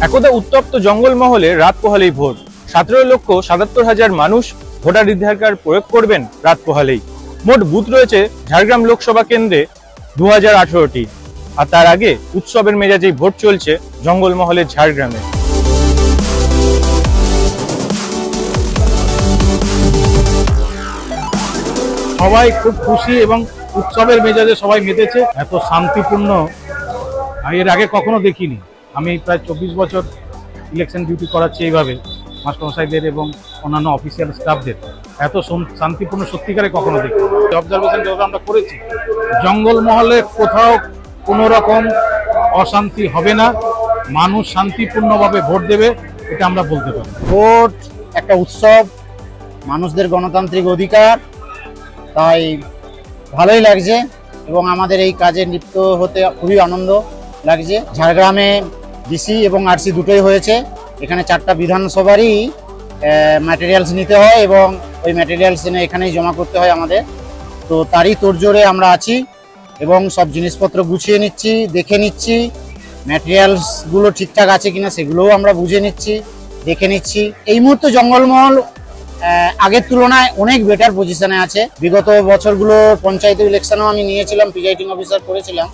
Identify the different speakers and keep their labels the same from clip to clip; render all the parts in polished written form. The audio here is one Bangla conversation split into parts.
Speaker 1: একদা উত্তপ্ত জঙ্গলমহলে রাত পোহালেই ভোট। 17,77,000 মানুষ ভোটাধিকার প্রয়োগ করবেন রাত পোহালেই। মোট বুথ রয়েছে ঝাড়গ্রাম লোকসভা কেন্দ্রে 2018টি। আর তার আগে উৎসবের মেজাজেই ভোট চলছে জঙ্গলমহলের ঝাড়গ্রামে।
Speaker 2: সবাই খুব খুশি এবং উৎসবের মেজাজে সবাই মেতেছে। এত শান্তিপূর্ণ এর আগে কখনো দেখিনি। আমি প্রায় 24 বছর ইলেকশন ডিউটি করাচ্ছি এইভাবে, মাস্টারমশাইদের এবং অন্যান্য অফিসিয়াল স্টাফদের। এত শান্তিপূর্ণ সত্যিকারে কখনো দেখিনি। অবজারভেশন যেভাবে আমরা করেছি, জঙ্গলমহলে কোথাও কোনো রকম অশান্তি হবে না, মানুষ শান্তিপূর্ণভাবে ভোট দেবে, এটা আমরা বলতে পারি।
Speaker 3: ভোট একটা উৎসব, মানুষদের গণতান্ত্রিক অধিকার, তাই ভালোই লাগছে এবং আমাদের এই কাজে লিপ্ত হতে খুবই আনন্দ লাগছে। ঝাড়গ্রামে ডিসি এবং আরসি দুটোই হয়েছে। এখানে 4টা বিধানসভারই ম্যাটেরিয়ালস নিতে হয় এবং ওই ম্যাটেরিয়ালস এনে এখানেই জমা করতে হয় আমাদের। তো তারই তোড়জোড়ে আমরা আছি এবং সব জিনিসপত্র গুছিয়ে নিচ্ছি, দেখে নিচ্ছি, ম্যাটেরিয়ালসগুলো ঠিকঠাক আছে কিনা সেগুলোও আমরা বুঝে নিচ্ছি, দেখে নিচ্ছি। এই মুহূর্তে জঙ্গলমহল আগের তুলনায় অনেক বেটার পজিশনে আছে। বিগত বছরগুলো পঞ্চায়েত ইলেকশনেও আমি নিয়েছিলাম, প্রিজাইডিং অফিসার করেছিলাম,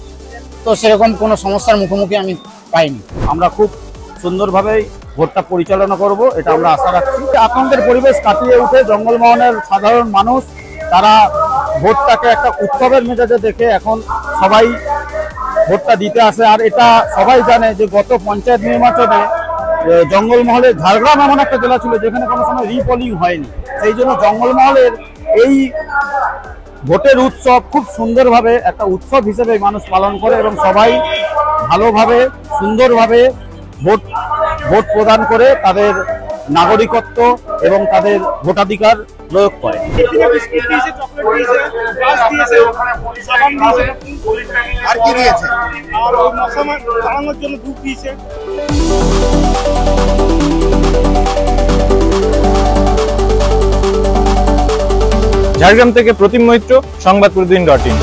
Speaker 3: তো সেরকম কোনো সমস্যার মুখোমুখি আমি পাইনি।
Speaker 2: আমরা খুব সুন্দরভাবে ভোটটা পরিচালনা করব, এটা আমরা আশা রাখছি। আতঙ্কের পরিবেশ কাটিয়ে উঠে জঙ্গলমহলের সাধারণ মানুষ তারা ভোটটাকে একটা উৎসবের মেজাজে দেখে এখন সবাই ভোটটা দিতে আসে। আর এটা সবাই জানে যে গত পঞ্চায়েত নির্বাচনে জঙ্গলমহলের ঝাড়গ্রাম এমন একটা জেলা ছিল যেখানে কোনো সময় রিপোলিং হয়নি। সেই জন্য জঙ্গলমহলের এই ভোটের উৎসব খুব সুন্দরভাবে একটা উৎসব হিসেবে মানুষ পালন করে এবং সবাই ভালোভাবে সুন্দরভাবে ভোট প্রদান করে তাদের নাগরিকত্ব এবং তাদের ভোটাধিকার প্রয়োগ করে।
Speaker 3: আর কি দিয়েছে?
Speaker 1: ঝাড়গ্রাম থেকে প্রতিম মৈত্র, সংবাদ প্রতিদিন.in।